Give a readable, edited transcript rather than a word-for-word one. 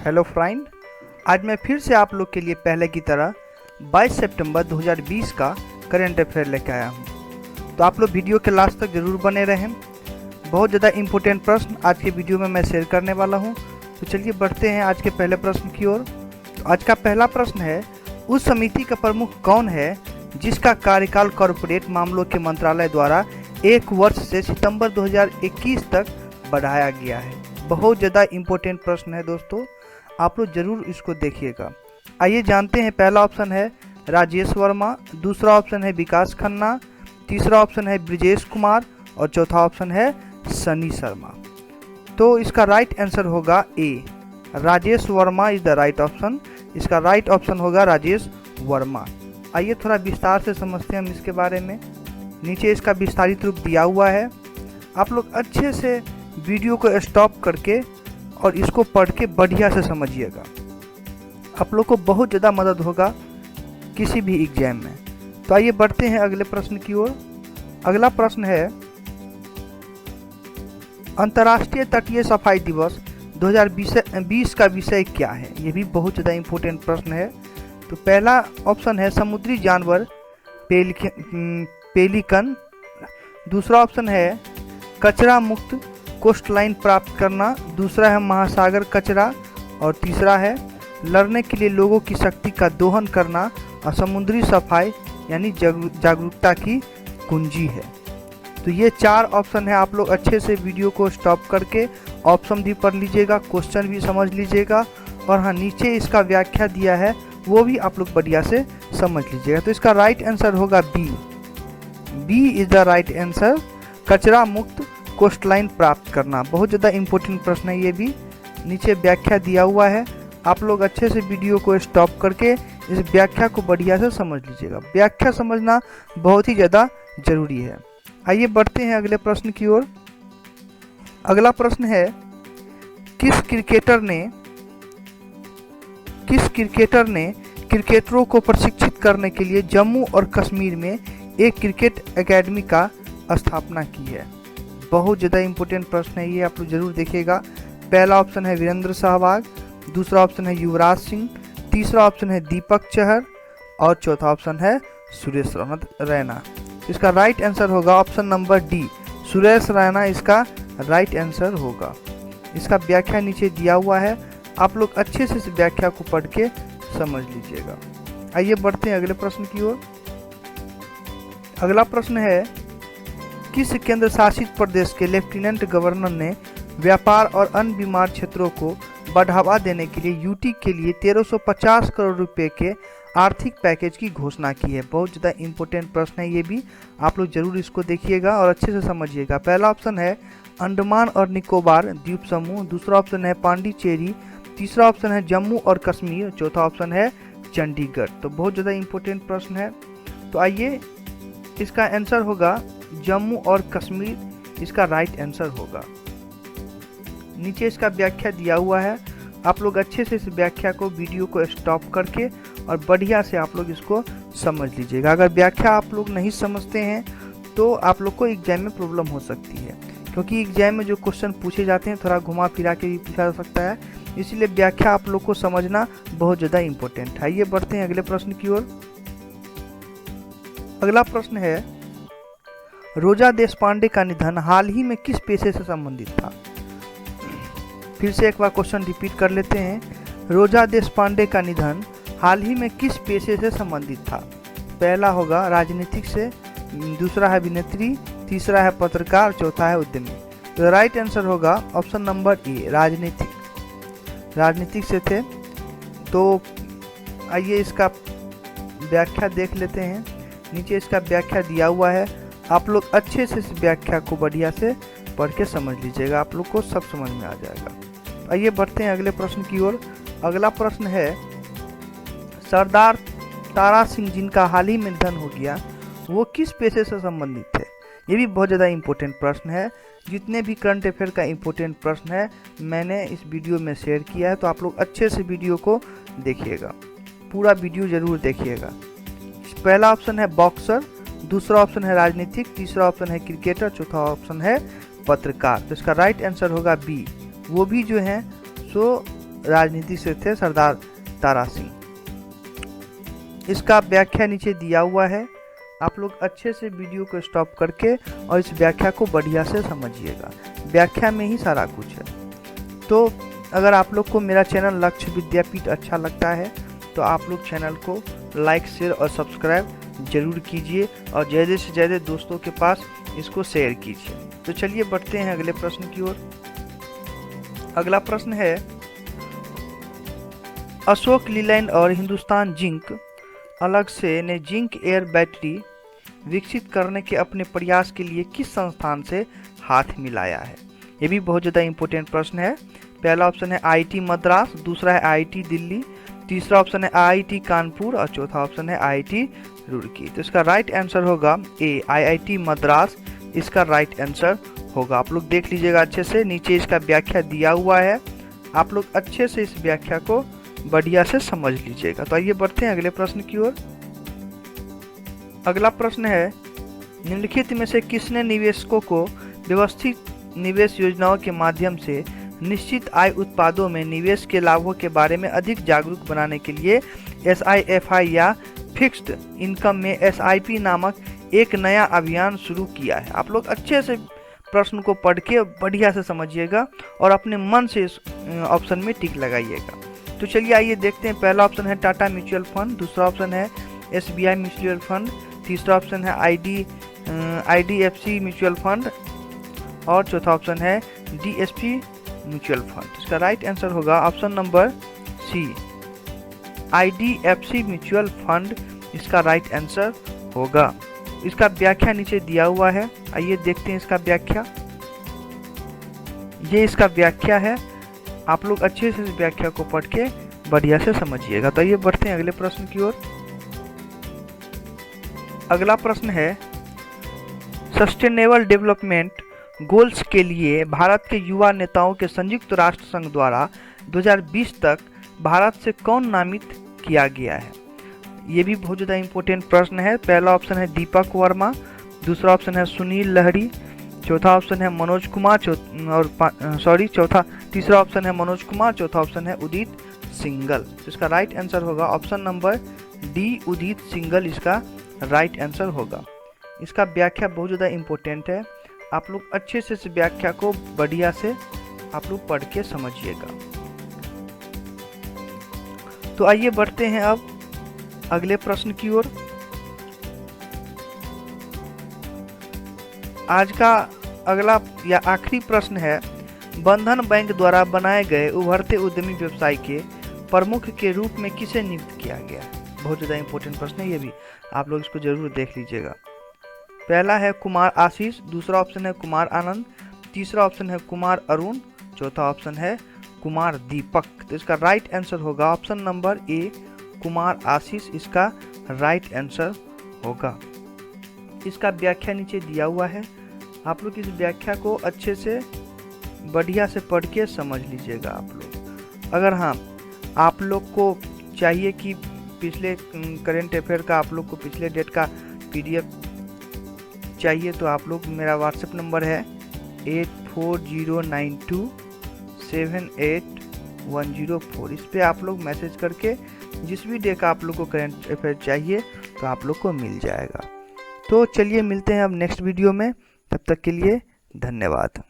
Hello friend, आज मैं फिर से आप लोग के लिए पहले की तरह 22 सितंबर 2020 का करंट अफेयर लेकर आया हूँ। तो आप लोग वीडियो के लास्ट तक ज़रूर बने रहें। बहुत ज़्यादा इम्पोर्टेंट प्रश्न आज के वीडियो में मैं शेयर करने वाला हूँ। तो चलिए बढ़ते हैं आज के पहले प्रश्न की ओर। तो आज का पहला प्रश्न है, उस समिति का प्रमुख कौन है जिसका कार्यकाल कॉरपोरेट मामलों के मंत्रालय द्वारा 1 वर्ष से सितंबर 2021 तक बढ़ाया गया है। बहुत ज़्यादा इम्पोर्टेंट प्रश्न है दोस्तों, आप लोग जरूर इसको देखिएगा। आइए जानते हैं। पहला ऑप्शन है राजेश वर्मा, दूसरा ऑप्शन है विकास खन्ना, तीसरा ऑप्शन है ब्रिजेश कुमार और चौथा ऑप्शन है सनी शर्मा। तो इसका राइट आंसर होगा A, Rajesh Verma is the right option. इसका राइट ऑप्शन होगा राजेश वर्मा। आइए थोड़ा विस्तार से समझते हैं हम इसके बारे में। नीचे इसका विस्तारित रूप दिया हुआ है, आप लोग अच्छे से वीडियो को स्टॉप करके और इसको पढ़ के बढ़िया से समझिएगा। आप लोग को बहुत ज़्यादा मदद होगा किसी भी एग्जाम में। तो आइए बढ़ते हैं अगले प्रश्न की ओर। अगला प्रश्न है, अंतर्राष्ट्रीय तटीय सफाई दिवस 2020 का विषय क्या है? ये भी बहुत ज़्यादा इम्पोर्टेंट प्रश्न है। तो पहला ऑप्शन है समुद्री जानवर पेलिकन, दूसरा ऑप्शन है कचरा मुक्त कोस्टलाइन प्राप्त करना, दूसरा है महासागर कचरा और तीसरा है लड़ने के लिए लोगों की शक्ति का दोहन करना और समुद्री सफाई यानी जागरूकता की कुंजी है। तो ये 4 ऑप्शन है। आप लोग अच्छे से वीडियो को स्टॉप करके ऑप्शन भी पढ़ लीजिएगा, क्वेश्चन भी समझ लीजिएगा और हाँ, नीचे इसका व्याख्या दिया है वो भी आप लोग बढ़िया से समझ लीजिएगा। तो इसका राइट आंसर होगा B is the right answer, कचरा मुक्त कोस्टलाइन प्राप्त करना। बहुत ज़्यादा इम्पोर्टेंट प्रश्न है ये भी। नीचे व्याख्या दिया हुआ है, आप लोग अच्छे से वीडियो को स्टॉप करके इस व्याख्या को बढ़िया से समझ लीजिएगा। व्याख्या समझना बहुत ही ज़्यादा जरूरी है। आइए बढ़ते हैं अगले प्रश्न की ओर। अगला प्रश्न है, किस क्रिकेटर ने क्रिकेटरों को प्रशिक्षित करने के लिए जम्मू और कश्मीर में एक क्रिकेट एकेडमी का स्थापना की है? बहुत ज़्यादा इम्पोर्टेंट प्रश्न है ये, आप लोग जरूर देखिएगा। पहला ऑप्शन है वीरेंद्र सहवाग, दूसरा ऑप्शन है युवराज सिंह, तीसरा ऑप्शन है दीपक चहर और चौथा ऑप्शन है सुरेश रैना। इसका राइट आंसर होगा option number D, Suresh Raina इसका राइट आंसर होगा। इसका व्याख्या नीचे दिया हुआ है, आप लोग अच्छे से इस व्याख्या को पढ़ के समझ लीजिएगा। आइए बढ़ते हैं अगले प्रश्न की ओर। अगला प्रश्न है, किस केंद्र शासित प्रदेश के लेफ्टिनेंट गवर्नर ने व्यापार और अन्य बीमार क्षेत्रों को बढ़ावा देने के लिए यूटी के लिए 1350 करोड़ रुपए के आर्थिक पैकेज की घोषणा की है? बहुत ज़्यादा इम्पोर्टेंट प्रश्न है ये भी, आप लोग जरूर इसको देखिएगा और अच्छे से समझिएगा। पहला ऑप्शन है अंडमान और निकोबार द्वीप समूह, दूसरा ऑप्शन है पांडिचेरी, तीसरा ऑप्शन है जम्मू और कश्मीर, चौथा ऑप्शन है चंडीगढ़। तो बहुत ज़्यादा इम्पोर्टेंट प्रश्न है। तो आइए इसका आंसर होगा जम्मू और कश्मीर, इसका राइट आंसर होगा। नीचे इसका व्याख्या दिया हुआ है, आप लोग अच्छे से इस व्याख्या को वीडियो को स्टॉप करके और बढ़िया से आप लोग इसको समझ लीजिएगा। अगर व्याख्या आप लोग नहीं समझते हैं तो आप लोग को एग्जाम में प्रॉब्लम हो सकती है, क्योंकि एग्जाम में जो क्वेश्चन पूछे जाते हैं थोड़ा घुमा फिरा के भी पूछा जा सकता है, इसीलिए व्याख्या आप लोग को समझना बहुत ज़्यादा इम्पोर्टेंट है। आइए बढ़ते हैं अगले प्रश्न की ओर। अगला प्रश्न है, रोजा देशपांडे का निधन हाल ही में किस पेशे से संबंधित था? फिर से एक बार क्वेश्चन रिपीट कर लेते हैं। रोजा देशपांडे का निधन हाल ही में किस पेशे से संबंधित था? पहला होगा राजनीतिक से, दूसरा है अभिनेत्री, तीसरा है पत्रकार, चौथा है उद्यमी। तो राइट आंसर होगा ऑप्शन नंबर ए, राजनीतिक से थे। तो आइए इसका व्याख्या देख लेते हैं। नीचे इसका व्याख्या दिया हुआ है, आप लोग अच्छे से इस व्याख्या को बढ़िया से पढ़ के समझ लीजिएगा, आप लोग को सब समझ में आ जाएगा। आइए बढ़ते हैं अगले प्रश्न की ओर। अगला प्रश्न है, सरदार तारा सिंह जिनका हाल ही में निधन हो गया, वो किस पेशे से संबंधित थे? ये भी बहुत ज़्यादा इम्पोर्टेंट प्रश्न है। जितने भी करंट अफेयर का इम्पोर्टेंट प्रश्न है मैंने इस वीडियो में शेयर किया है, तो आप लोग अच्छे से वीडियो को देखिएगा, पूरा वीडियो जरूर देखिएगा। पहला ऑप्शन है बॉक्सर, दूसरा ऑप्शन है राजनीतिक, तीसरा ऑप्शन है क्रिकेटर, चौथा ऑप्शन है पत्रकार। तो इसका राइट आंसर होगा बी, वो भी जो है सो राजनीति से थे सरदार तारा सिंह। इसका व्याख्या नीचे दिया हुआ है, आप लोग अच्छे से वीडियो को स्टॉप करके और इस व्याख्या को बढ़िया से समझिएगा, व्याख्या में ही सारा कुछ है। तो अगर आप लोग को मेरा चैनल लक्ष्य विद्यापीठ अच्छा लगता है तो आप लोग चैनल को लाइक, शेयर और सब्सक्राइब जरूर कीजिए और ज़्यादा से ज़्यादा दोस्तों के पास इसको शेयर कीजिए। तो चलिए बढ़ते हैं अगले प्रश्न की ओर। अगला प्रश्न है, अशोक लीलैंड और हिंदुस्तान जिंक अलग से ने जिंक एयर बैटरी विकसित करने के अपने प्रयास के लिए किस संस्थान से हाथ मिलाया है? ये भी बहुत ज़्यादा इंपॉर्टेंट प्रश्न है। पहला ऑप्शन है IIT मद्रास, दूसरा है IIT दिल्ली, तीसरा ऑप्शन है IIT कानपुर और चौथा ऑप्शन है IIT रुड़की। तो इसका राइट आंसर होगा ए, IIT मद्रास इसका राइट आंसर होगा। आप लोग देख लीजिएगा अच्छे से, नीचे इसका व्याख्या दिया हुआ है, आप लोग अच्छे से इस व्याख्या को बढ़िया से समझ लीजिएगा। तो आइए बढ़ते हैं अगले प्रश्न की ओर। अगला प्रश्न है, निम्नलिखित में से किसने निवेशकों को व्यवस्थित निवेश योजनाओं के माध्यम से निश्चित आय उत्पादों में निवेश के लाभों के बारे में अधिक जागरूक बनाने के लिए SIFI या फिक्स्ड इनकम में SIP नामक एक नया अभियान शुरू किया है? आप लोग अच्छे से प्रश्न को पढ़ के बढ़िया से समझिएगा और अपने मन से इस ऑप्शन में टिक लगाइएगा। तो चलिए आइए देखते हैं। पहला ऑप्शन है टाटा म्यूचुअल फंड, दूसरा ऑप्शन है SBI म्यूचुअल फंड, तीसरा ऑप्शन है IDFC म्यूचुअल फंड और चौथा ऑप्शन है DSP म्यूचुअल फंड। इसका राइट आंसर होगा option number C, IDFC mutual fund इसका राइट आंसर होगा। इसका व्याख्या नीचे दिया हुआ है, आइए देखते हैं इसका व्याख्या। ये इसका व्याख्या है, आप लोग अच्छे से इस व्याख्या को पढ़ के बढ़िया से समझिएगा। तो आइए बढ़ते हैं अगले प्रश्न की ओर। अगला प्रश्न है, सस्टेनेबल डेवलपमेंट गोल्स के लिए भारत के युवा नेताओं के संयुक्त राष्ट्र संघ द्वारा 2020 तक भारत से कौन नामित किया गया है? ये भी बहुत ज़्यादा इंपॉर्टेंट प्रश्न है। पहला ऑप्शन है दीपक वर्मा, दूसरा ऑप्शन है सुनील लहरी, चौथा ऑप्शन है मनोज कुमार, तीसरा ऑप्शन है मनोज कुमार, चौथा ऑप्शन है उदित सिंगल। तो इसका राइट आंसर होगा ऑप्शन नंबर डी, उदित सिंगल इसका राइट आंसर होगा। इसका व्याख्या बहुत ज़्यादा इंपॉर्टेंट है, आप लोग अच्छे से इस व्याख्या को बढ़िया से आप लोग पढ़ के समझिएगा। तो आइए बढ़ते हैं अब अगले प्रश्न की ओर। आज का अगला या आखिरी प्रश्न है, बंधन बैंक द्वारा बनाए गए उभरते उद्यमी व्यवसाय के प्रमुख के रूप में किसे नियुक्त किया गया? बहुत ज़्यादा इंपॉर्टेंट प्रश्न है ये भी, आप लोग इसको जरूर देख लीजिएगा। पहला है कुमार आशीष, दूसरा ऑप्शन है कुमार आनंद, तीसरा ऑप्शन है कुमार अरुण, चौथा ऑप्शन है कुमार दीपक। तो इसका राइट आंसर होगा option number A, Kumar Ashish इसका राइट आंसर होगा। इसका व्याख्या नीचे दिया हुआ है, आप लोग इस व्याख्या को अच्छे से बढ़िया से पढ़ के समझ लीजिएगा आप लोग। अगर हाँ आप लोग को चाहिए कि पिछले करंट अफेयर का आप लोग को पिछले डेट का PDF चाहिए तो आप लोग, मेरा व्हाट्सएप नंबर है 8409278104। इस पे आप लोग मैसेज करके जिस भी डे का आप लोग को करंट अफेयर चाहिए तो आप लोग को मिल जाएगा। तो चलिए मिलते हैं अब नेक्स्ट वीडियो में, तब तक के लिए धन्यवाद।